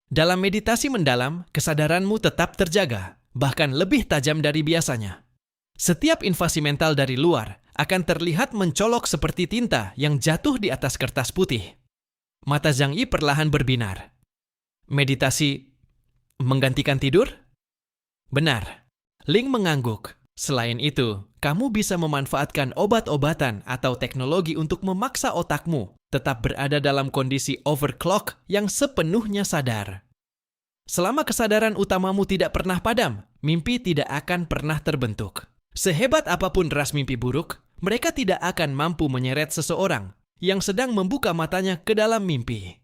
Dalam meditasi mendalam, kesadaranmu tetap terjaga, bahkan lebih tajam dari biasanya. Setiap invasi mental dari luar akan terlihat mencolok seperti tinta yang jatuh di atas kertas putih. Mata Zhang Yi perlahan berbinar. Meditasi menggantikan tidur? Benar. Ling mengangguk. Selain itu, kamu bisa memanfaatkan obat-obatan atau teknologi untuk memaksa otakmu tetap berada dalam kondisi overclock yang sepenuhnya sadar. Selama kesadaran utamamu tidak pernah padam, mimpi tidak akan pernah terbentuk. Sehebat apapun ras mimpi buruk, mereka tidak akan mampu menyeret seseorang yang sedang membuka matanya ke dalam mimpi.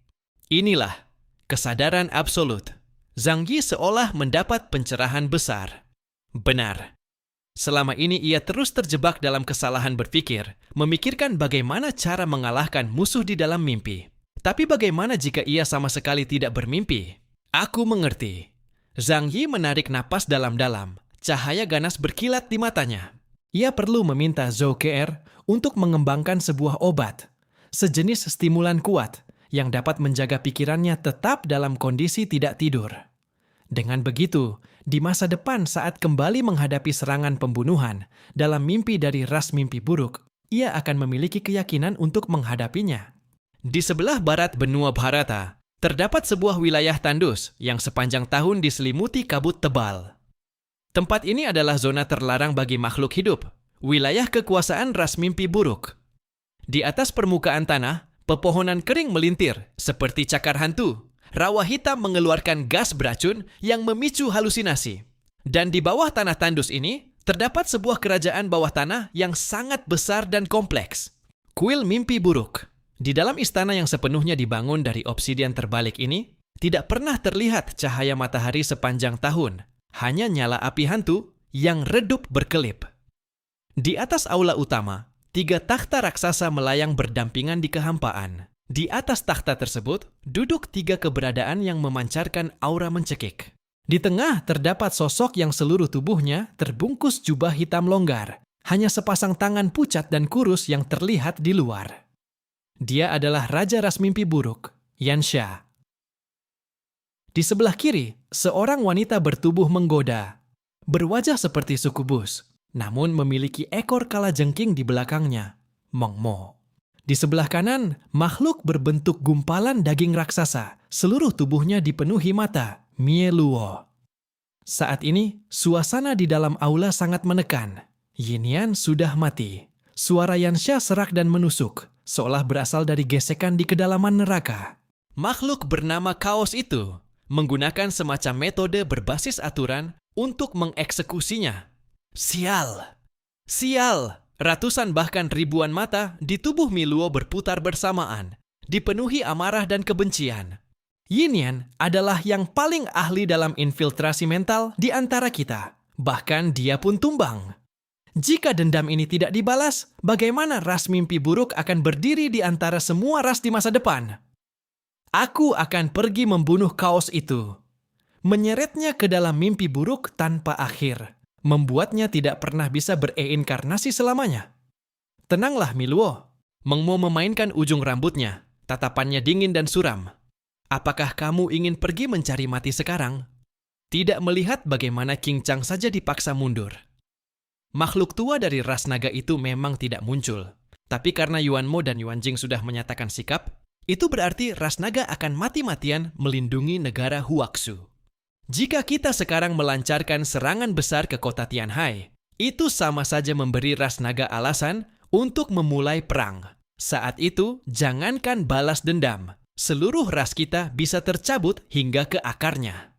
Inilah kesadaran absolut. Zhang Yi seolah mendapat pencerahan besar. Benar. Selama ini ia terus terjebak dalam kesalahan berpikir, memikirkan bagaimana cara mengalahkan musuh di dalam mimpi. Tapi bagaimana jika ia sama sekali tidak bermimpi? Aku mengerti. Zhang Yi menarik napas dalam-dalam. Cahaya ganas berkilat di matanya. Ia perlu meminta Zhou Ke'er untuk mengembangkan sebuah obat, sejenis stimulan kuat yang dapat menjaga pikirannya tetap dalam kondisi tidak tidur. Dengan begitu, di masa depan saat kembali menghadapi serangan pembunuhan dalam mimpi dari ras mimpi buruk, ia akan memiliki keyakinan untuk menghadapinya. Di sebelah barat benua Bharata, terdapat sebuah wilayah tandus yang sepanjang tahun diselimuti kabut tebal. Tempat ini adalah zona terlarang bagi makhluk hidup, wilayah kekuasaan ras mimpi buruk. Di atas permukaan tanah, pepohonan kering melintir seperti cakar hantu. Rawa hitam mengeluarkan gas beracun yang memicu halusinasi. Dan di bawah tanah tandus ini, terdapat sebuah kerajaan bawah tanah yang sangat besar dan kompleks. Kuil mimpi buruk. Di dalam istana yang sepenuhnya dibangun dari obsidian terbalik ini, tidak pernah terlihat cahaya matahari sepanjang tahun. Hanya nyala api hantu yang redup berkelip. Di atas aula utama, 3 takhta raksasa melayang berdampingan di kehampaan. Di atas takhta tersebut, duduk 3 keberadaan yang memancarkan aura mencekik. Di tengah terdapat sosok yang seluruh tubuhnya terbungkus jubah hitam longgar. Hanya sepasang tangan pucat dan kurus yang terlihat di luar. Dia adalah Raja Ras Mimpi Buruk, Yansha. Di sebelah kiri, seorang wanita bertubuh menggoda. Berwajah seperti sukubus, namun memiliki ekor kalajengking di belakangnya, Meng Mo. Di sebelah kanan, makhluk berbentuk gumpalan daging raksasa. Seluruh tubuhnya dipenuhi mata, Mie Luo. Saat ini, suasana di dalam aula sangat menekan. Yinian sudah mati. Suara Yansha serak dan menusuk, seolah berasal dari gesekan di kedalaman neraka. Makhluk bernama Kaos itu menggunakan semacam metode berbasis aturan untuk mengeksekusinya. Sial! Sial! Ratusan bahkan ribuan mata di tubuh Miluo berputar bersamaan, dipenuhi amarah dan kebencian. Yinian adalah yang paling ahli dalam infiltrasi mental di antara kita. Bahkan dia pun tumbang. Jika dendam ini tidak dibalas, bagaimana ras mimpi buruk akan berdiri di antara semua ras di masa depan? Aku akan pergi membunuh Kaos itu. Menyeretnya ke dalam mimpi buruk tanpa akhir. Membuatnya tidak pernah bisa bereinkarnasi selamanya. Tenanglah, Miluo. Meng Mo memainkan ujung rambutnya, tatapannya dingin dan suram. Apakah kamu ingin pergi mencari mati sekarang? Tidak melihat bagaimana King Chang saja dipaksa mundur. Makhluk tua dari ras naga itu memang tidak muncul. Tapi karena Yuan Mo dan Yuan Jing sudah menyatakan sikap, itu berarti ras naga akan mati-matian melindungi negara Huaxu. Jika kita sekarang melancarkan serangan besar ke kota Tianhai, itu sama saja memberi ras naga alasan untuk memulai perang. Saat itu, jangankan balas dendam, seluruh ras kita bisa tercabut hingga ke akarnya.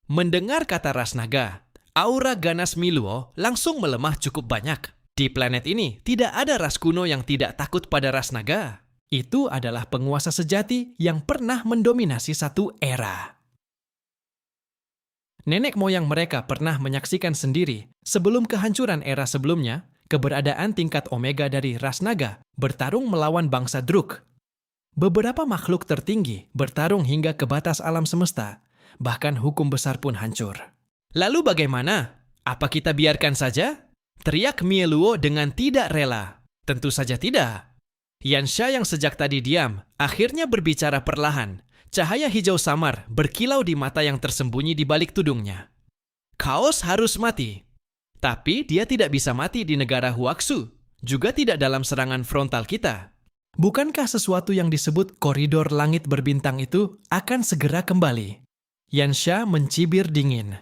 Mendengar kata ras naga, aura ganas Miluo langsung melemah cukup banyak. Di planet ini, tidak ada ras kuno yang tidak takut pada ras naga. Itu adalah penguasa sejati yang pernah mendominasi satu era. Nenek moyang mereka pernah menyaksikan sendiri, sebelum kehancuran era sebelumnya, keberadaan tingkat Omega dari ras naga bertarung melawan bangsa Druk. Beberapa makhluk tertinggi bertarung hingga ke batas alam semesta, bahkan hukum besar pun hancur. Lalu bagaimana? Apa kita biarkan saja? Teriak Mie Luo dengan tidak rela. Tentu saja tidak. Yansha yang sejak tadi diam, akhirnya berbicara perlahan. Cahaya hijau samar berkilau di mata yang tersembunyi di balik tudungnya. Chaos harus mati. Tapi dia tidak bisa mati di negara Huaxu, juga tidak dalam serangan frontal kita. Bukankah sesuatu yang disebut koridor langit berbintang itu akan segera kembali? Yansha mencibir dingin.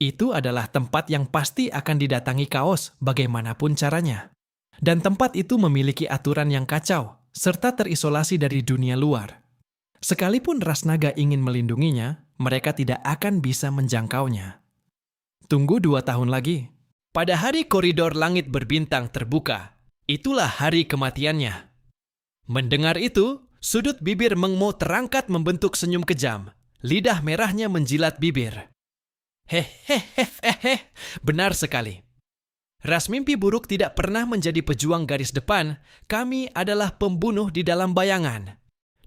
Itu adalah tempat yang pasti akan didatangi Chaos bagaimanapun caranya. Dan tempat itu memiliki aturan yang kacau, serta terisolasi dari dunia luar. Sekalipun ras naga ingin melindunginya, mereka tidak akan bisa menjangkaunya. Tunggu 2 tahun lagi. Pada hari koridor langit berbintang terbuka, itulah hari kematiannya. Mendengar itu, sudut bibir Meng Mo terangkat membentuk senyum kejam. Lidah merahnya menjilat bibir. Hehehehehe, benar sekali. Ras mimpi buruk tidak pernah menjadi pejuang garis depan, kami adalah pembunuh di dalam bayangan.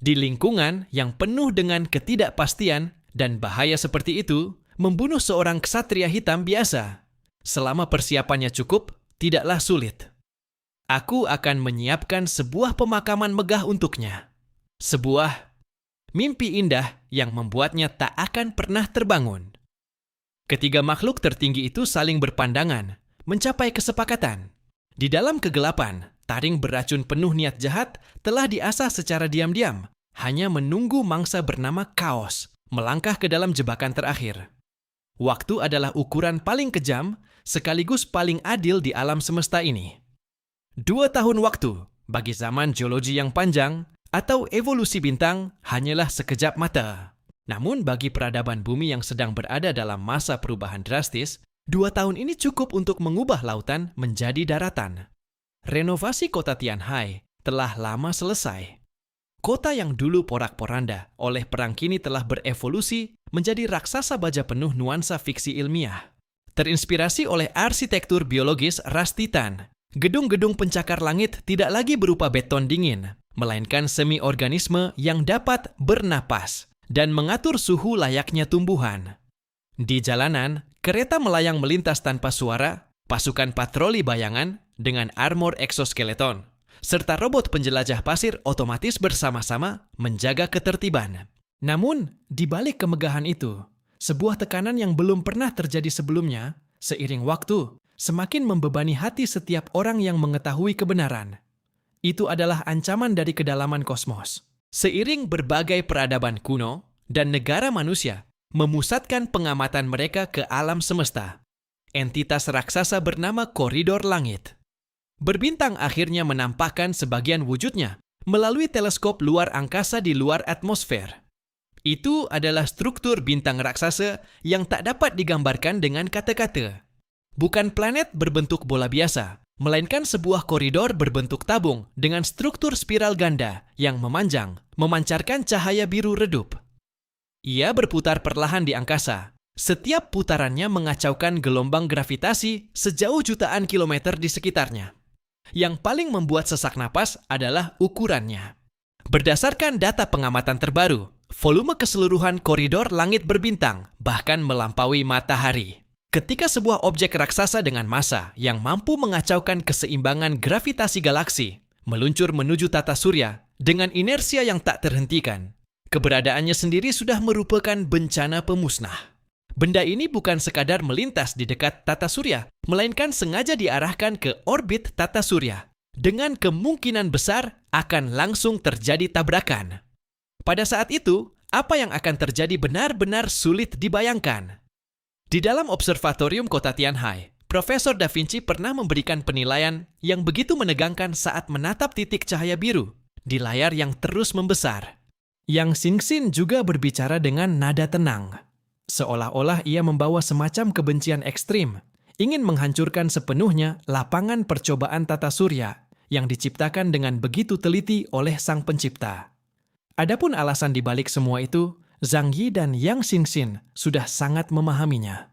Di lingkungan yang penuh dengan ketidakpastian dan bahaya seperti itu, membunuh seorang ksatria hitam biasa. Selama persiapannya cukup, tidaklah sulit. Aku akan menyiapkan sebuah pemakaman megah untuknya. Sebuah mimpi indah yang membuatnya tak akan pernah terbangun. Ketiga makhluk tertinggi itu saling berpandangan, mencapai kesepakatan. Di dalam kegelapan, taring beracun penuh niat jahat telah diasah secara diam-diam, hanya menunggu mangsa bernama Chaos melangkah ke dalam jebakan terakhir. Waktu adalah ukuran paling kejam, sekaligus paling adil di alam semesta ini. 2 tahun waktu bagi zaman geologi yang panjang atau evolusi bintang hanyalah sekejap mata. Namun bagi peradaban bumi yang sedang berada dalam masa perubahan drastis, 2 tahun ini cukup untuk mengubah lautan menjadi daratan. Renovasi kota Tianhai telah lama selesai. Kota yang dulu porak-poranda oleh perang kini telah berevolusi menjadi raksasa baja penuh nuansa fiksi ilmiah. Terinspirasi oleh arsitektur biologis ras Titan, gedung-gedung pencakar langit tidak lagi berupa beton dingin, melainkan semi-organisme yang dapat bernapas dan mengatur suhu layaknya tumbuhan. Di jalanan, kereta melayang melintas tanpa suara, pasukan patroli bayangan dengan armor exoskeleton, serta robot penjelajah pasir otomatis bersama-sama menjaga ketertiban. Namun, di balik kemegahan itu, sebuah tekanan yang belum pernah terjadi sebelumnya, seiring waktu, semakin membebani hati setiap orang yang mengetahui kebenaran. Itu adalah ancaman dari kedalaman kosmos. Seiring berbagai peradaban kuno dan negara manusia memusatkan pengamatan mereka ke alam semesta, entitas raksasa bernama koridor langit berbintang akhirnya menampakkan sebagian wujudnya melalui teleskop luar angkasa di luar atmosfer. Itu adalah struktur bintang raksasa yang tak dapat digambarkan dengan kata-kata. Bukan planet berbentuk bola biasa, melainkan sebuah koridor berbentuk tabung dengan struktur spiral ganda yang memanjang, memancarkan cahaya biru redup. Ia berputar perlahan di angkasa. Setiap putarannya mengacaukan gelombang gravitasi sejauh jutaan kilometer di sekitarnya. Yang paling membuat sesak napas adalah ukurannya. Berdasarkan data pengamatan terbaru, volume keseluruhan koridor langit berbintang bahkan melampaui matahari. Ketika sebuah objek raksasa dengan massa yang mampu mengacaukan keseimbangan gravitasi galaksi meluncur menuju tata surya dengan inersia yang tak terhentikan, keberadaannya sendiri sudah merupakan bencana pemusnah. Benda ini bukan sekadar melintas di dekat tata surya, melainkan sengaja diarahkan ke orbit tata surya. Dengan kemungkinan besar akan langsung terjadi tabrakan. Pada saat itu, apa yang akan terjadi benar-benar sulit dibayangkan. Di dalam observatorium kota Tianhai, Profesor Da Vinci pernah memberikan penilaian yang begitu menegangkan saat menatap titik cahaya biru di layar yang terus membesar. Yang Xingxin juga berbicara dengan nada tenang. Seolah-olah ia membawa semacam kebencian ekstrim, ingin menghancurkan sepenuhnya lapangan percobaan tata surya yang diciptakan dengan begitu teliti oleh Sang Pencipta. Adapun alasan di balik semua itu, Zhang Yi dan Yang Xingxin sudah sangat memahaminya.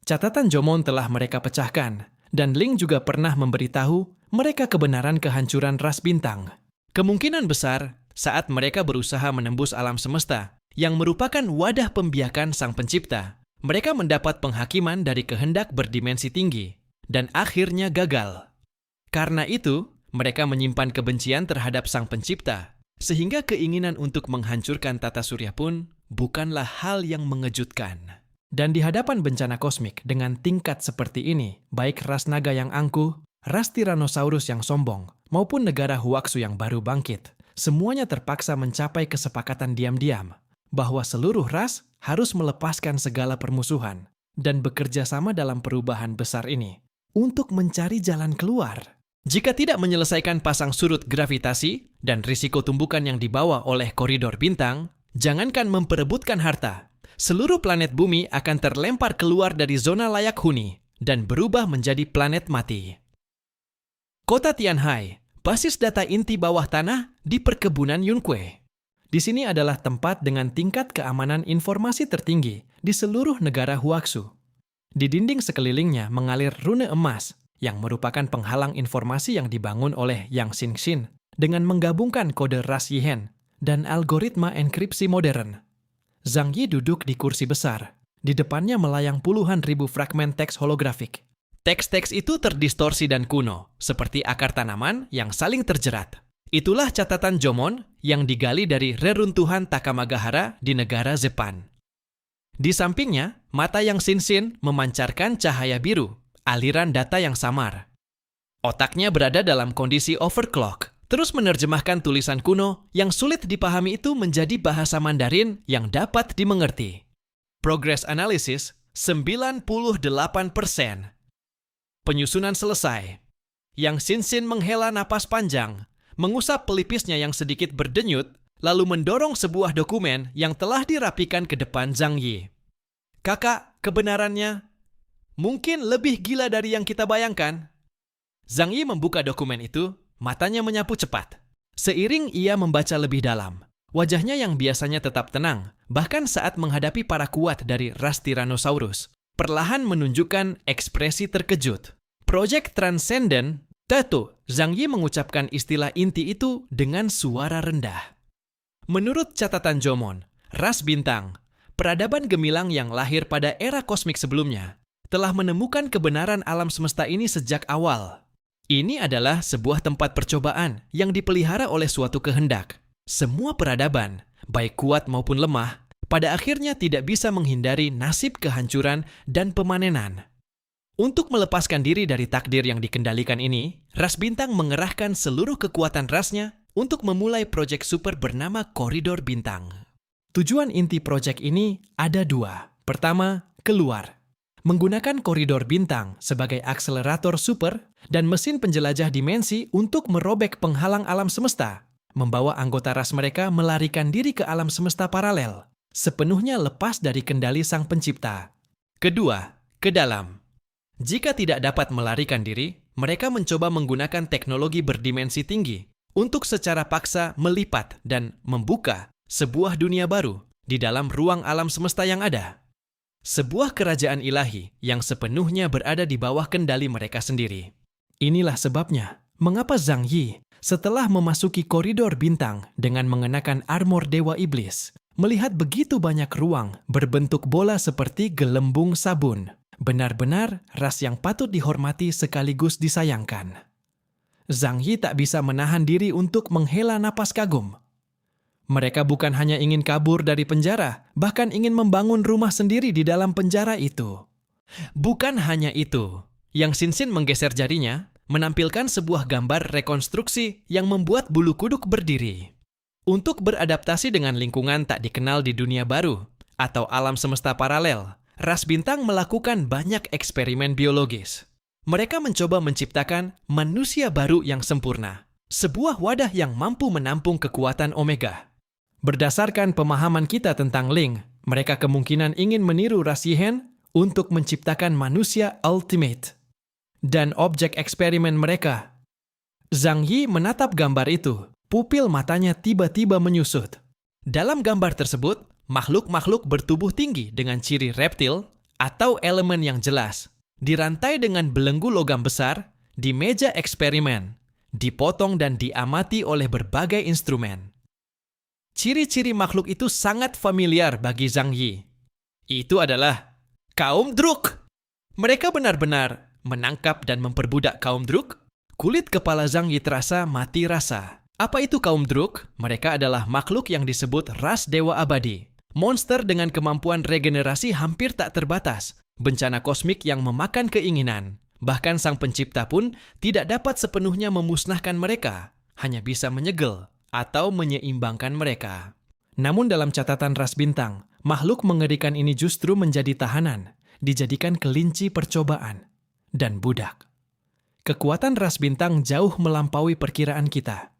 Catatan Jomon telah mereka pecahkan, dan Ling juga pernah memberitahu mereka kebenaran kehancuran ras bintang. Kemungkinan besar, saat mereka berusaha menembus alam semesta, yang merupakan wadah pembiakan Sang Pencipta, mereka mendapat penghakiman dari kehendak berdimensi tinggi, dan akhirnya gagal. Karena itu, mereka menyimpan kebencian terhadap Sang Pencipta, Sehingga keinginan untuk menghancurkan tata surya pun bukanlah hal yang mengejutkan. Dan di hadapan bencana kosmik dengan tingkat seperti ini, baik ras naga yang angkuh, ras Tyrannosaurus yang sombong, maupun negara Huaxu yang baru bangkit, semuanya terpaksa mencapai kesepakatan diam-diam bahwa seluruh ras harus melepaskan segala permusuhan dan bekerja sama dalam perubahan besar ini untuk mencari jalan keluar. Jika tidak menyelesaikan pasang surut gravitasi dan risiko tumbukan yang dibawa oleh koridor bintang, jangankan memperebutkan harta, seluruh planet bumi akan terlempar keluar dari zona layak huni dan berubah menjadi planet mati. Kota Tianhai, basis data inti bawah tanah di perkebunan Yunque. Di sini adalah tempat dengan tingkat keamanan informasi tertinggi di seluruh negara Huaxu. Di dinding sekelilingnya mengalir rune emas yang merupakan penghalang informasi yang dibangun oleh Yang Xingxin dengan menggabungkan kode ras Yihen dan algoritma enkripsi modern. Zhang Yi duduk di kursi besar. Di depannya melayang puluhan ribu fragmen teks holografik. Teks-teks itu terdistorsi dan kuno, seperti akar tanaman yang saling terjerat. Itulah catatan Jomon yang digali dari reruntuhan Takamagahara di negara Zepan. Di sampingnya, mata Yang Xingxin memancarkan cahaya biru, aliran data yang samar. Otaknya berada dalam kondisi overclock, terus menerjemahkan tulisan kuno yang sulit dipahami itu menjadi bahasa Mandarin yang dapat dimengerti. Progress Analysis 98%. Penyusunan selesai. Yang Xingxin menghela napas panjang, mengusap pelipisnya yang sedikit berdenyut, lalu mendorong sebuah dokumen yang telah dirapikan ke depan Zhang Yi. Kakak, kebenarannya mungkin lebih gila dari yang kita bayangkan. Zhang Yi membuka dokumen itu, matanya menyapu cepat. Seiring ia membaca lebih dalam, wajahnya yang biasanya tetap tenang, bahkan saat menghadapi para kuat dari ras Tyrannosaurus, perlahan menunjukkan ekspresi terkejut. Project Transcendent, Tato, Zhang Yi mengucapkan istilah inti itu dengan suara rendah. Menurut catatan Jomon, ras bintang, peradaban gemilang yang lahir pada era kosmik sebelumnya, telah menemukan kebenaran alam semesta ini sejak awal. Ini adalah sebuah tempat percobaan yang dipelihara oleh suatu kehendak. Semua peradaban, baik kuat maupun lemah, pada akhirnya tidak bisa menghindari nasib kehancuran dan pemanenan. Untuk melepaskan diri dari takdir yang dikendalikan ini, ras bintang mengerahkan seluruh kekuatan rasnya untuk memulai proyek super bernama Koridor Bintang. Tujuan inti proyek ini ada dua. Pertama, keluar. Menggunakan koridor bintang sebagai akselerator super dan mesin penjelajah dimensi untuk merobek penghalang alam semesta, membawa anggota ras mereka melarikan diri ke alam semesta paralel, sepenuhnya lepas dari kendali sang pencipta. Kedua, ke dalam. Jika tidak dapat melarikan diri, mereka mencoba menggunakan teknologi berdimensi tinggi untuk secara paksa melipat dan membuka sebuah dunia baru di dalam ruang alam semesta yang ada. Sebuah kerajaan ilahi yang sepenuhnya berada di bawah kendali mereka sendiri. Inilah sebabnya mengapa Zhang Yi setelah memasuki koridor bintang dengan mengenakan armor Dewa Iblis, melihat begitu banyak ruang berbentuk bola seperti gelembung sabun. Benar-benar ras yang patut dihormati sekaligus disayangkan. Zhang Yi tak bisa menahan diri untuk menghela napas kagum. Mereka bukan hanya ingin kabur dari penjara, bahkan ingin membangun rumah sendiri di dalam penjara itu. Bukan hanya itu, Yang Xingxin menggeser jarinya, menampilkan sebuah gambar rekonstruksi yang membuat bulu kuduk berdiri. Untuk beradaptasi dengan lingkungan tak dikenal di dunia baru, atau alam semesta paralel, ras bintang melakukan banyak eksperimen biologis. Mereka mencoba menciptakan manusia baru yang sempurna, sebuah wadah yang mampu menampung kekuatan Omega. Berdasarkan pemahaman kita tentang Ling, mereka kemungkinan ingin meniru ras Yihen untuk menciptakan manusia ultimate. Dan objek eksperimen mereka. Zhang Yi menatap gambar itu, pupil matanya tiba-tiba menyusut. Dalam gambar tersebut, makhluk-makhluk bertubuh tinggi dengan ciri reptil atau elemen yang jelas, dirantai dengan belenggu logam besar di meja eksperimen, dipotong dan diamati oleh berbagai instrumen. Ciri-ciri makhluk itu sangat familiar bagi Zhang Yi. Itu adalah kaum Druk. Mereka benar-benar menangkap dan memperbudak kaum Druk. Kulit kepala Zhang Yi terasa mati rasa. Apa itu kaum Druk? Mereka adalah makhluk yang disebut ras dewa abadi. Monster dengan kemampuan regenerasi hampir tak terbatas. Bencana kosmik yang memakan keinginan. Bahkan sang pencipta pun tidak dapat sepenuhnya memusnahkan mereka. Hanya bisa menyegel atau menyeimbangkan mereka. Namun dalam catatan ras bintang, makhluk mengerikan ini justru menjadi tahanan, dijadikan kelinci percobaan, dan budak. Kekuatan ras bintang jauh melampaui perkiraan kita.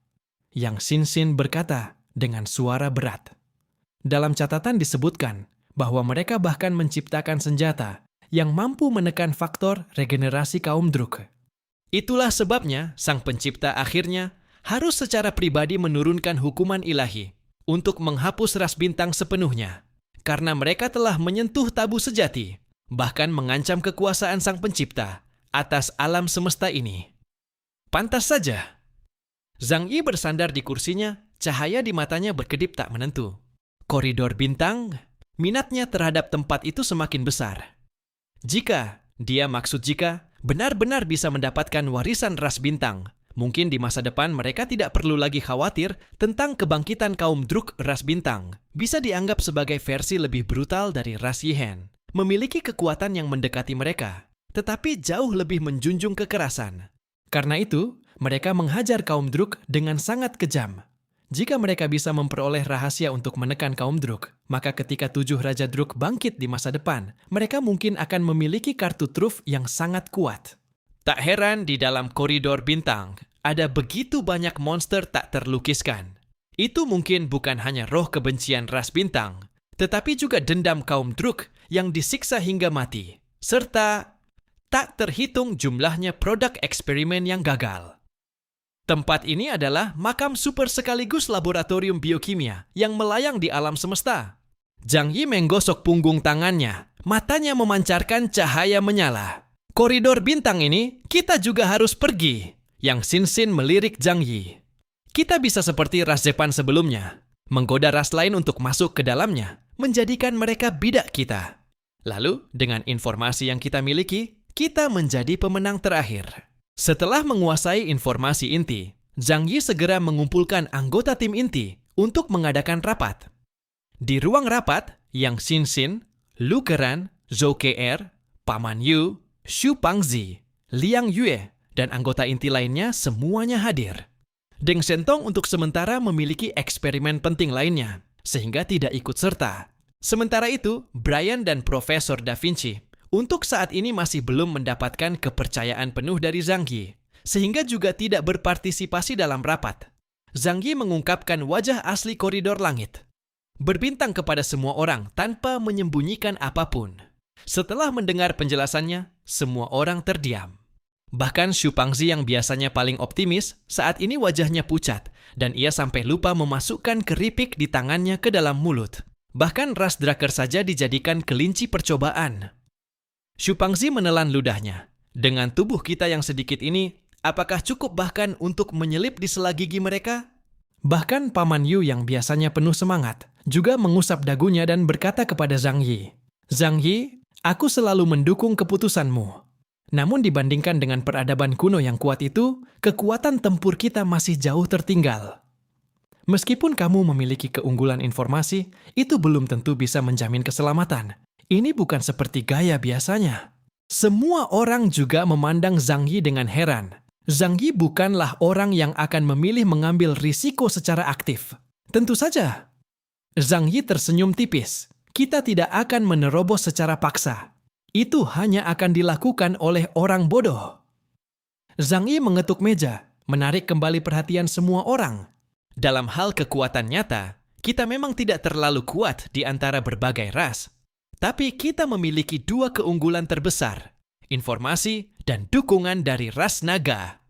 Yang Sin berkata dengan suara berat. Dalam catatan disebutkan bahwa mereka bahkan menciptakan senjata yang mampu menekan faktor regenerasi kaum Druk. Itulah sebabnya sang pencipta akhirnya harus secara pribadi menurunkan hukuman ilahi untuk menghapus ras bintang sepenuhnya, karena mereka telah menyentuh tabu sejati, bahkan mengancam kekuasaan sang pencipta atas alam semesta ini. Pantas saja. Zhang Yi bersandar di kursinya, cahaya di matanya berkedip tak menentu. Koridor bintang, minatnya terhadap tempat itu semakin besar. Jika benar-benar bisa mendapatkan warisan ras bintang, mungkin di masa depan mereka tidak perlu lagi khawatir tentang kebangkitan kaum Druk ras bintang. Bisa dianggap sebagai versi lebih brutal dari ras Yihen. Memiliki kekuatan yang mendekati mereka, tetapi jauh lebih menjunjung kekerasan. Karena itu, mereka menghajar kaum Druk dengan sangat kejam. Jika mereka bisa memperoleh rahasia untuk menekan kaum Druk, maka ketika 7 Raja Druk bangkit di masa depan, mereka mungkin akan memiliki kartu truf yang sangat kuat. Tak heran di dalam koridor bintang, ada begitu banyak monster tak terlukiskan. Itu mungkin bukan hanya roh kebencian ras bintang, tetapi juga dendam kaum Druk yang disiksa hingga mati, serta tak terhitung jumlahnya produk eksperimen yang gagal. Tempat ini adalah makam super sekaligus laboratorium biokimia yang melayang di alam semesta. Zhang Yi menggosok punggung tangannya, matanya memancarkan cahaya menyala. Koridor bintang ini, kita juga harus pergi. Yang Sin melirik Zhang Yi. Kita bisa seperti ras Zepan sebelumnya, menggoda ras lain untuk masuk ke dalamnya, menjadikan mereka bidak kita. Lalu, dengan informasi yang kita miliki, kita menjadi pemenang terakhir. Setelah menguasai informasi inti, Zhang Yi segera mengumpulkan anggota tim inti untuk mengadakan rapat. Di ruang rapat, Yang Sin, Lu Keran, Zhou Ke, Paman Yu, Xu Pangzi, Liang Yue, dan anggota inti lainnya semuanya hadir. Deng Shentong untuk sementara memiliki eksperimen penting lainnya, sehingga tidak ikut serta. Sementara itu, Brian dan Profesor Da Vinci untuk saat ini masih belum mendapatkan kepercayaan penuh dari Zhang Yi, sehingga juga tidak berpartisipasi dalam rapat. Zhang Yi mengungkapkan wajah asli koridor langit, berbintang kepada semua orang tanpa menyembunyikan apapun. Setelah mendengar penjelasannya, semua orang terdiam. Bahkan Xu Pangzi yang biasanya paling optimis, saat ini wajahnya pucat, dan ia sampai lupa memasukkan keripik di tangannya ke dalam mulut. Bahkan ras Draker saja dijadikan kelinci percobaan. Xu Pangzi menelan ludahnya. Dengan tubuh kita yang sedikit ini, apakah cukup bahkan untuk menyelip di sela gigi mereka? Bahkan Paman Yu yang biasanya penuh semangat, juga mengusap dagunya dan berkata kepada Zhang Yi, "Zhang Yi, aku selalu mendukung keputusanmu. Namun dibandingkan dengan peradaban kuno yang kuat itu, kekuatan tempur kita masih jauh tertinggal. Meskipun kamu memiliki keunggulan informasi, itu belum tentu bisa menjamin keselamatan. Ini bukan seperti gaya biasanya." Semua orang juga memandang Zhang Yi dengan heran. Zhang Yi bukanlah orang yang akan memilih mengambil risiko secara aktif. Tentu saja. Zhang Yi tersenyum tipis. Kita tidak akan menerobos secara paksa. Itu hanya akan dilakukan oleh orang bodoh. Zhang Yi mengetuk meja, menarik kembali perhatian semua orang. Dalam hal kekuatan nyata, kita memang tidak terlalu kuat di antara berbagai ras. Tapi kita memiliki 2 keunggulan terbesar, informasi dan dukungan dari ras naga.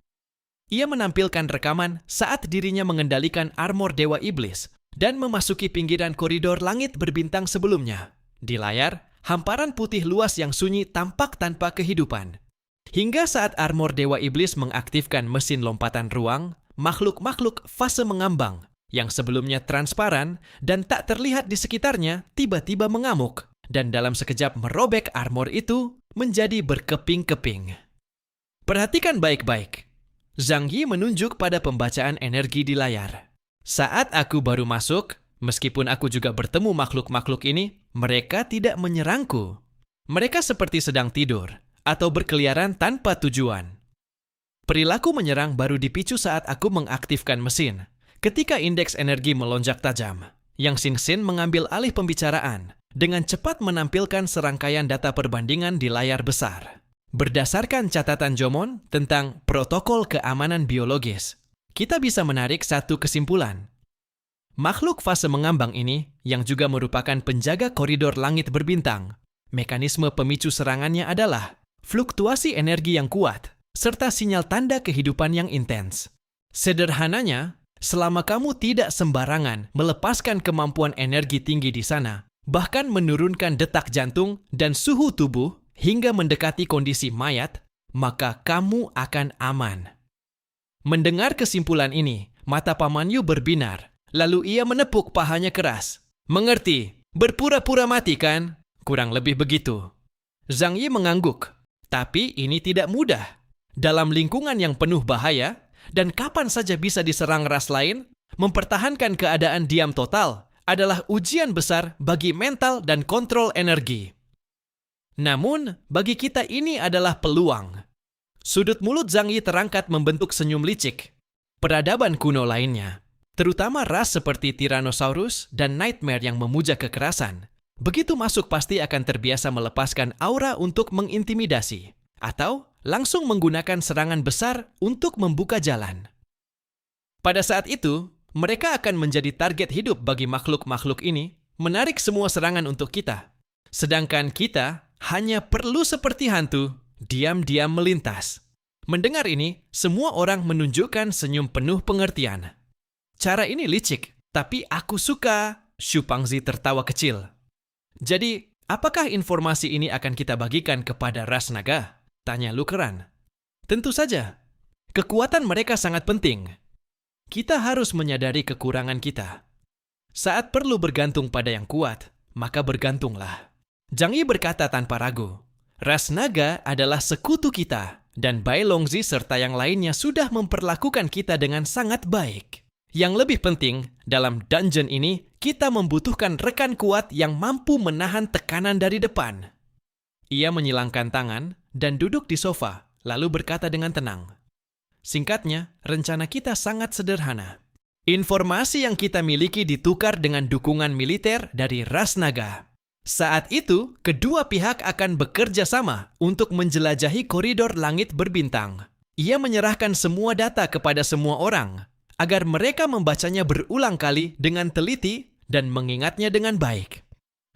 Ia menampilkan rekaman saat dirinya mengendalikan armor Dewa Iblis dan memasuki pinggiran koridor langit berbintang sebelumnya. Di layar, hamparan putih luas yang sunyi tampak tanpa kehidupan. Hingga saat armor Dewa Iblis mengaktifkan mesin lompatan ruang, makhluk-makhluk fase mengambang yang sebelumnya transparan dan tak terlihat di sekitarnya tiba-tiba mengamuk. Dan dalam sekejap merobek armor itu menjadi berkeping-keping. Perhatikan baik-baik. Zhang Yi menunjuk pada pembacaan energi di layar. Saat aku baru masuk, meskipun aku juga bertemu makhluk-makhluk ini, mereka tidak menyerangku. Mereka seperti sedang tidur atau berkeliaran tanpa tujuan. Perilaku menyerang baru dipicu saat aku mengaktifkan mesin. Ketika indeks energi melonjak tajam, Yang Xingxin mengambil alih pembicaraan dengan cepat menampilkan serangkaian data perbandingan di layar besar. Berdasarkan catatan Jomon tentang protokol keamanan biologis, kita bisa menarik satu kesimpulan. Makhluk fase mengambang ini, yang juga merupakan penjaga koridor langit berbintang, mekanisme pemicu serangannya adalah fluktuasi energi yang kuat, serta sinyal tanda kehidupan yang intens. Sederhananya, selama kamu tidak sembarangan melepaskan kemampuan energi tinggi di sana, bahkan menurunkan detak jantung dan suhu tubuh hingga mendekati kondisi mayat, maka kamu akan aman. Mendengar kesimpulan ini, mata Paman Yu berbinar, lalu ia menepuk pahanya keras. Mengerti, berpura-pura mati kan? Kurang lebih begitu. Zhang Yi mengangguk, tapi ini tidak mudah. Dalam lingkungan yang penuh bahaya, dan kapan saja bisa diserang ras lain, mempertahankan keadaan diam total adalah ujian besar bagi mental dan kontrol energi. Namun, bagi kita ini adalah peluang. Sudut mulut Zhang Yi terangkat membentuk senyum licik. Peradaban kuno lainnya, terutama ras seperti Tyrannosaurus dan Nightmare yang memuja kekerasan, begitu masuk pasti akan terbiasa melepaskan aura untuk mengintimidasi, atau langsung menggunakan serangan besar untuk membuka jalan. Pada saat itu, mereka akan menjadi target hidup bagi makhluk-makhluk ini, menarik semua serangan untuk kita. Sedangkan kita hanya perlu seperti hantu, diam-diam melintas. Mendengar ini, semua orang menunjukkan senyum penuh pengertian. Cara ini licik, tapi aku suka. Xu Pangzi tertawa kecil. Jadi, apakah informasi ini akan kita bagikan kepada ras naga? Tanya Lu Keran. Tentu saja. Kekuatan mereka sangat penting. Kita harus menyadari kekurangan kita. Saat perlu bergantung pada yang kuat, maka bergantunglah. Zhang Yi berkata tanpa ragu, ras naga adalah sekutu kita, dan Bai Longzi serta yang lainnya sudah memperlakukan kita dengan sangat baik. Yang lebih penting, dalam dungeon ini, kita membutuhkan rekan kuat yang mampu menahan tekanan dari depan. Ia menyilangkan tangan dan duduk di sofa, lalu berkata dengan tenang. Singkatnya, rencana kita sangat sederhana. Informasi yang kita miliki ditukar dengan dukungan militer dari ras naga. Saat itu, kedua pihak akan bekerja sama untuk menjelajahi koridor langit berbintang. Ia menyerahkan semua data kepada semua orang, agar mereka membacanya berulang kali dengan teliti dan mengingatnya dengan baik.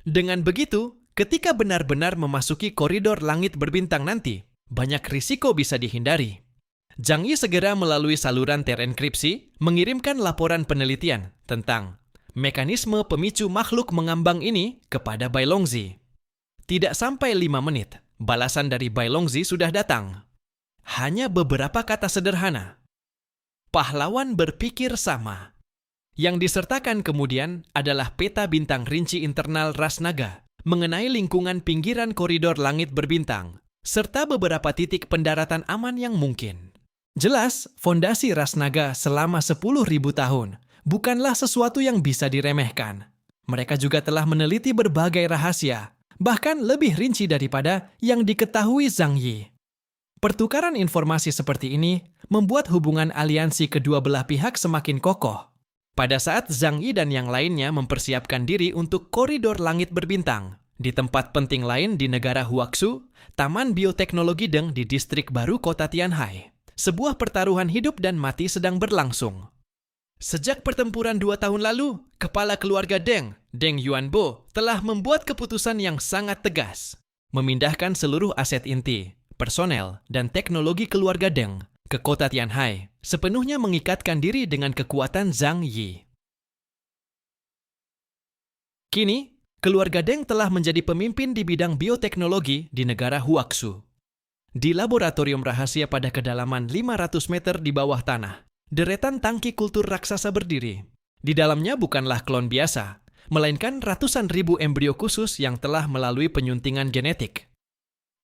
Dengan begitu, ketika benar-benar memasuki koridor langit berbintang nanti, banyak risiko bisa dihindari. Zhang Yi segera melalui saluran terenkripsi mengirimkan laporan penelitian tentang mekanisme pemicu makhluk mengambang ini kepada Bai Longzi. Tidak sampai 5 menit, balasan dari Bai Longzi sudah datang. Hanya beberapa kata sederhana. Pahlawan berpikir sama. Yang disertakan kemudian adalah peta bintang rinci internal ras naga mengenai lingkungan pinggiran koridor langit berbintang, serta beberapa titik pendaratan aman yang mungkin. Jelas, fondasi ras naga selama 10.000 tahun bukanlah sesuatu yang bisa diremehkan. Mereka juga telah meneliti berbagai rahasia, bahkan lebih rinci daripada yang diketahui Zhang Yi. Pertukaran informasi seperti ini membuat hubungan aliansi kedua belah pihak semakin kokoh. Pada saat Zhang Yi dan yang lainnya mempersiapkan diri untuk koridor langit berbintang, di tempat penting lain di negara Huaxu, Taman Bioteknologi Deng di distrik baru kota Tianhai, sebuah pertaruhan hidup dan mati sedang berlangsung. Sejak pertempuran 2 tahun lalu, kepala keluarga Deng, Deng Yuanbo, telah membuat keputusan yang sangat tegas, memindahkan seluruh aset inti, personel, dan teknologi keluarga Deng ke kota Tianhai, sepenuhnya mengikatkan diri dengan kekuatan Zhang Yi. Kini, keluarga Deng telah menjadi pemimpin di bidang bioteknologi di negara Huaxu. Di laboratorium rahasia pada kedalaman 500 meter di bawah tanah, deretan tangki kultur raksasa berdiri. Di dalamnya bukanlah klon biasa, melainkan ratusan ribu embrio khusus yang telah melalui penyuntingan genetik.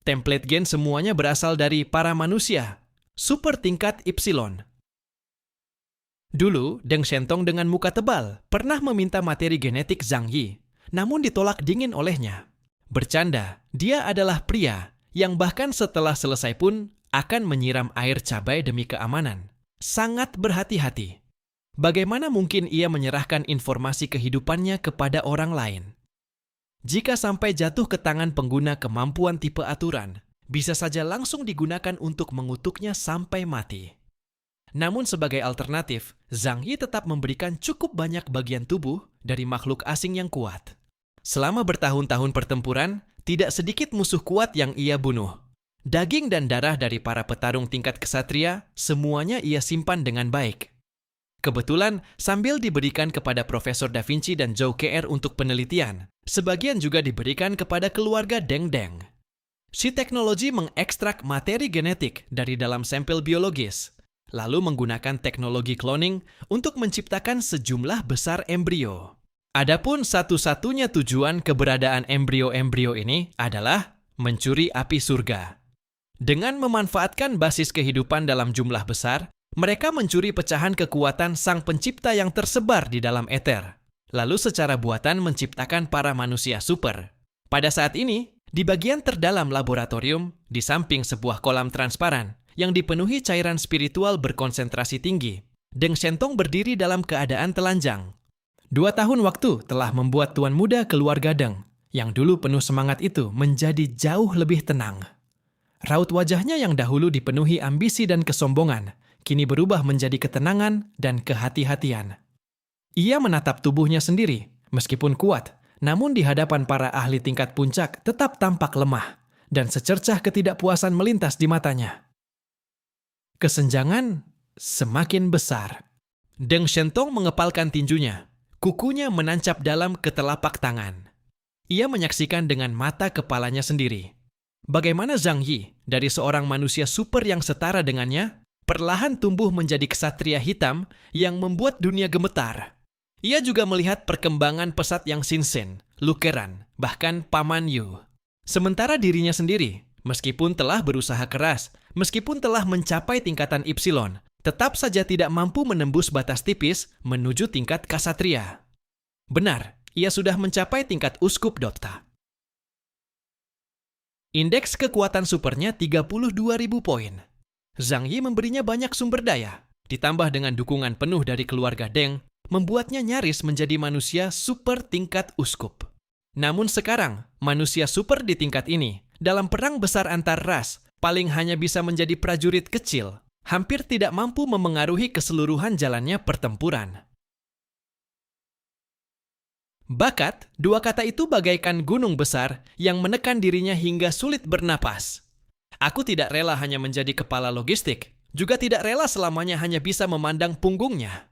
Template gen semuanya berasal dari para manusia, super tingkat Y. Dulu, Deng Shentong dengan muka tebal pernah meminta materi genetik Zhang Yi, namun ditolak dingin olehnya. Bercanda, dia adalah pria yang bahkan setelah selesai pun akan menyiram air cabai demi keamanan. Sangat berhati-hati. Bagaimana mungkin ia menyerahkan informasi kehidupannya kepada orang lain? Jika sampai jatuh ke tangan pengguna kemampuan tipe aturan, bisa saja langsung digunakan untuk mengutuknya sampai mati. Namun sebagai alternatif, Zhang Yi tetap memberikan cukup banyak bagian tubuh dari makhluk asing yang kuat. Selama bertahun-tahun pertempuran, tidak sedikit musuh kuat yang ia bunuh. Daging dan darah dari para petarung tingkat kesatria, semuanya ia simpan dengan baik. Kebetulan, sambil diberikan kepada Profesor Da Vinci dan Zhou Ke untuk penelitian, sebagian juga diberikan kepada keluarga Deng Deng. Si teknologi mengekstrak materi genetik dari dalam sampel biologis, lalu menggunakan teknologi cloning untuk menciptakan sejumlah besar embrio. Adapun satu-satunya tujuan keberadaan embrio-embrio ini adalah mencuri api surga. Dengan memanfaatkan basis kehidupan dalam jumlah besar, mereka mencuri pecahan kekuatan sang pencipta yang tersebar di dalam eter, lalu secara buatan menciptakan para manusia super. Pada saat ini, di bagian terdalam laboratorium, di samping sebuah kolam transparan, yang dipenuhi cairan spiritual berkonsentrasi tinggi, Deng Shentong berdiri dalam keadaan telanjang. 2 tahun waktu telah membuat tuan muda keluarga Deng, yang dulu penuh semangat itu menjadi jauh lebih tenang. Raut wajahnya yang dahulu dipenuhi ambisi dan kesombongan, kini berubah menjadi ketenangan dan kehati-hatian. Ia menatap tubuhnya sendiri, meskipun kuat, namun di hadapan para ahli tingkat puncak tetap tampak lemah, dan secercah ketidakpuasan melintas di matanya. Kesenjangan semakin besar. Deng Shentong mengepalkan tinjunya. Kukunya menancap dalam ke telapak tangan. Ia menyaksikan dengan mata kepalanya sendiri. Bagaimana Zhang Yi, dari seorang manusia super yang setara dengannya, perlahan tumbuh menjadi ksatria hitam yang membuat dunia gemetar. Ia juga melihat perkembangan pesat yang Shinsen, Lukeran, bahkan Paman Yu. Sementara dirinya sendiri, meskipun telah berusaha keras, meskipun telah mencapai tingkatan Y, tetap saja tidak mampu menembus batas tipis menuju tingkat kasatria. Benar, ia sudah mencapai tingkat uskup Dota. Indeks kekuatan supernya 32.000 poin. Zhang Yi memberinya banyak sumber daya, ditambah dengan dukungan penuh dari keluarga Deng, membuatnya nyaris menjadi manusia super tingkat uskup. Namun sekarang, manusia super di tingkat ini, dalam perang besar antar ras, paling hanya bisa menjadi prajurit kecil, hampir tidak mampu memengaruhi keseluruhan jalannya pertempuran. Bakat, 2 kata itu bagaikan gunung besar yang menekan dirinya hingga sulit bernapas. Aku tidak rela hanya menjadi kepala logistik, juga tidak rela selamanya hanya bisa memandang punggungnya.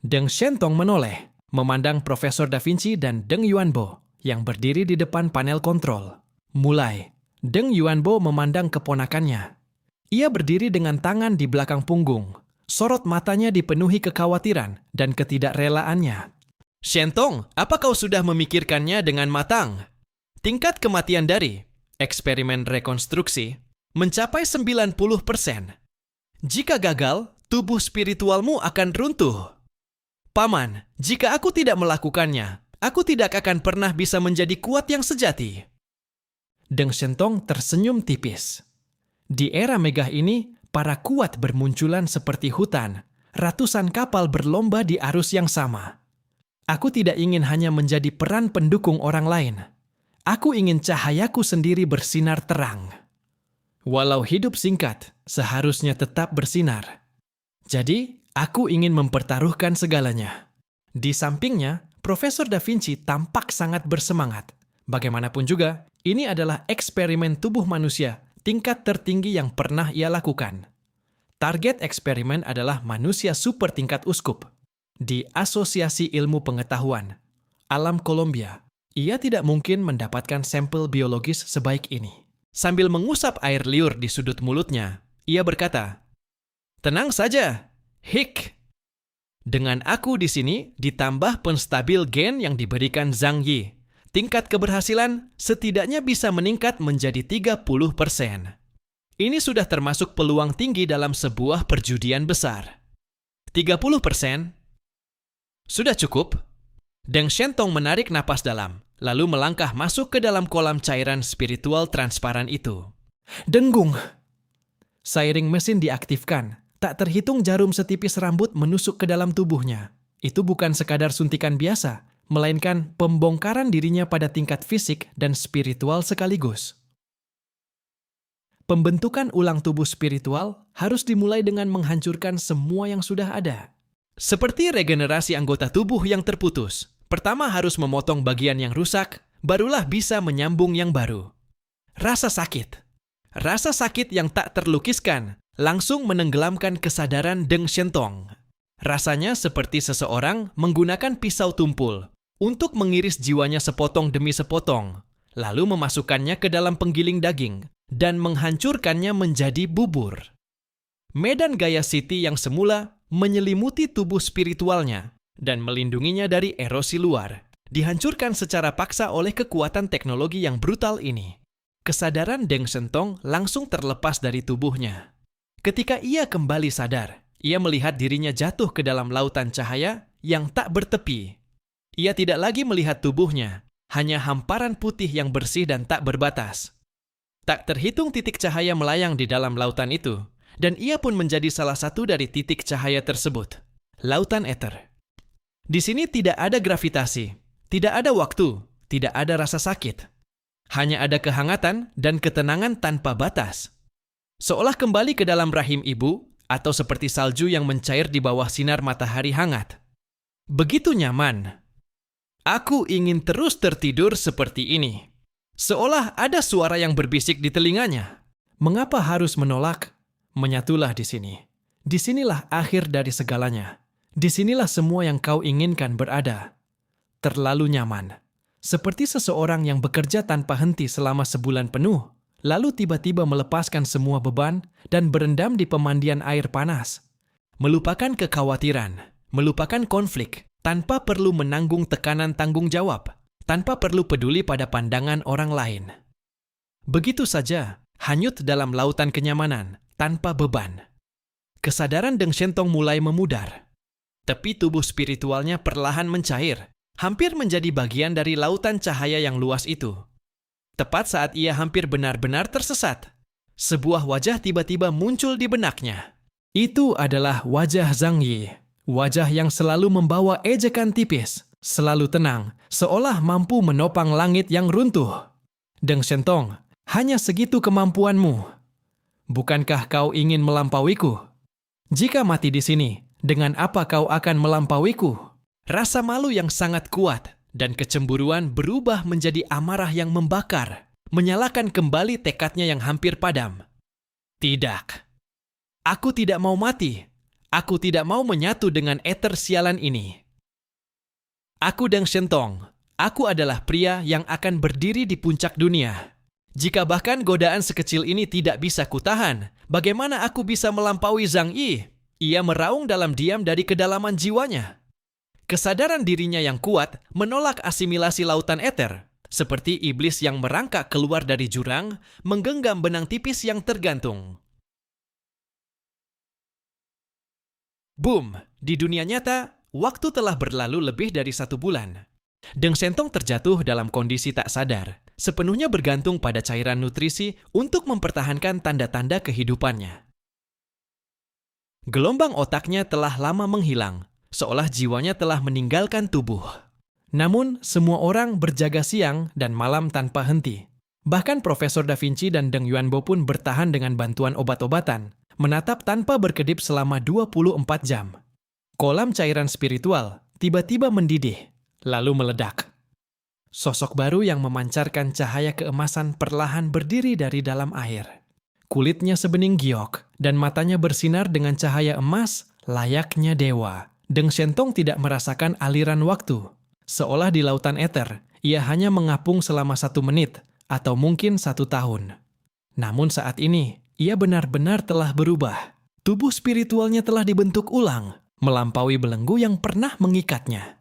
Deng Shentong menoleh, memandang Profesor Da Vinci dan Deng Yuanbo yang berdiri di depan panel kontrol. Mulai, Deng Yuanbo memandang keponakannya. Ia berdiri dengan tangan di belakang punggung. Sorot matanya dipenuhi kekhawatiran dan ketidakrelaannya. Shentong, apa kau sudah memikirkannya dengan matang? Tingkat kematian dari eksperimen rekonstruksi mencapai 90%. Jika gagal, tubuh spiritualmu akan runtuh. Paman, jika aku tidak melakukannya, aku tidak akan pernah bisa menjadi kuat yang sejati. Deng Shentong tersenyum tipis. Di era megah ini, para kuat bermunculan seperti hutan. Ratusan kapal berlomba di arus yang sama. Aku tidak ingin hanya menjadi peran pendukung orang lain. Aku ingin cahayaku sendiri bersinar terang. Walau hidup singkat, seharusnya tetap bersinar. Jadi, aku ingin mempertaruhkan segalanya. Di sampingnya, Profesor Da Vinci tampak sangat bersemangat. Bagaimanapun juga, ini adalah eksperimen tubuh manusia tingkat tertinggi yang pernah ia lakukan. Target eksperimen adalah manusia super tingkat uskup. Di Asosiasi Ilmu Pengetahuan, Alam Columbia, ia tidak mungkin mendapatkan sampel biologis sebaik ini. Sambil mengusap air liur di sudut mulutnya, ia berkata, "Tenang saja, Hik. Dengan aku di sini ditambah penstabil gen yang diberikan Zhang Yi, tingkat keberhasilan setidaknya bisa meningkat menjadi 30%. Ini sudah termasuk peluang tinggi dalam sebuah perjudian besar. 30%? Sudah cukup? Deng Shentong menarik napas dalam, lalu melangkah masuk ke dalam kolam cairan spiritual transparan itu. Dengung! Seiring mesin diaktifkan, tak terhitung jarum setipis rambut menusuk ke dalam tubuhnya. Itu bukan sekadar suntikan biasa, melainkan pembongkaran dirinya pada tingkat fisik dan spiritual sekaligus. Pembentukan ulang tubuh spiritual harus dimulai dengan menghancurkan semua yang sudah ada. Seperti regenerasi anggota tubuh yang terputus, pertama harus memotong bagian yang rusak, barulah bisa menyambung yang baru. Rasa sakit yang tak terlukiskan langsung menenggelamkan kesadaran Deng Shentong. Rasanya seperti seseorang menggunakan pisau tumpul untuk mengiris jiwanya sepotong demi sepotong, lalu memasukkannya ke dalam penggiling daging dan menghancurkannya menjadi bubur. Medan Gaia City yang semula menyelimuti tubuh spiritualnya dan melindunginya dari erosi luar, dihancurkan secara paksa oleh kekuatan teknologi yang brutal ini. Kesadaran Deng Shentong langsung terlepas dari tubuhnya. Ketika ia kembali sadar, ia melihat dirinya jatuh ke dalam lautan cahaya yang tak bertepi. Ia tidak lagi melihat tubuhnya, hanya hamparan putih yang bersih dan tak berbatas. Tak terhitung titik cahaya melayang di dalam lautan itu, dan ia pun menjadi salah satu dari titik cahaya tersebut. Lautan Ether. Di sini tidak ada gravitasi, tidak ada waktu, tidak ada rasa sakit. Hanya ada kehangatan dan ketenangan tanpa batas. Seolah kembali ke dalam rahim ibu, atau seperti salju yang mencair di bawah sinar matahari hangat. Begitu nyaman. Aku ingin terus tertidur seperti ini. Seolah ada suara yang berbisik di telinganya. Mengapa harus menolak? Menyatulah di sini. Disinilah akhir dari segalanya. Disinilah semua yang kau inginkan berada. Terlalu nyaman. Seperti seseorang yang bekerja tanpa henti selama sebulan penuh, lalu tiba-tiba melepaskan semua beban dan berendam di pemandian air panas. Melupakan kekhawatiran, melupakan konflik, tanpa perlu menanggung tekanan tanggung jawab, tanpa perlu peduli pada pandangan orang lain. Begitu saja, hanyut dalam lautan kenyamanan, tanpa beban. Kesadaran Deng Shentong mulai memudar. Tepi tubuh spiritualnya perlahan mencair, hampir menjadi bagian dari lautan cahaya yang luas itu. Tepat saat ia hampir benar-benar tersesat, sebuah wajah tiba-tiba muncul di benaknya. Itu adalah wajah Zhang Yi, wajah yang selalu membawa ejekan tipis, selalu tenang, seolah mampu menopang langit yang runtuh. Deng Shentong, hanya segitu kemampuanmu. Bukankah kau ingin melampauiku? Jika mati di sini, dengan apa kau akan melampauiku? Rasa malu yang sangat kuat dan kecemburuan berubah menjadi amarah yang membakar, menyalakan kembali tekadnya yang hampir padam. Tidak. Aku tidak mau mati. Aku tidak mau menyatu dengan ether sialan ini. Aku Deng Shentong. Aku adalah pria yang akan berdiri di puncak dunia. Jika bahkan godaan sekecil ini tidak bisa kutahan, bagaimana aku bisa melampaui Zhang Yi? Ia meraung dalam diam dari kedalaman jiwanya. Kesadaran dirinya yang kuat menolak asimilasi lautan ether, seperti iblis yang merangkak keluar dari jurang, menggenggam benang tipis yang tergantung. Boom! Di dunia nyata, waktu telah berlalu lebih dari 1 bulan. Deng Shentong terjatuh dalam kondisi tak sadar, sepenuhnya bergantung pada cairan nutrisi untuk mempertahankan tanda-tanda kehidupannya. Gelombang otaknya telah lama menghilang, seolah jiwanya telah meninggalkan tubuh. Namun, semua orang berjaga siang dan malam tanpa henti. Bahkan Profesor Da Vinci dan Deng Yuanbo pun bertahan dengan bantuan obat-obatan, menatap tanpa berkedip selama 24 jam. Kolam cairan spiritual tiba-tiba mendidih, lalu meledak. Sosok baru yang memancarkan cahaya keemasan perlahan berdiri dari dalam air. Kulitnya sebening giok, dan matanya bersinar dengan cahaya emas layaknya dewa. Deng Shentong tidak merasakan aliran waktu. Seolah di lautan ether, ia hanya mengapung selama 1 menit, atau mungkin 1 tahun. Namun saat ini, ia benar-benar telah berubah. Tubuh spiritualnya telah dibentuk ulang, melampaui belenggu yang pernah mengikatnya.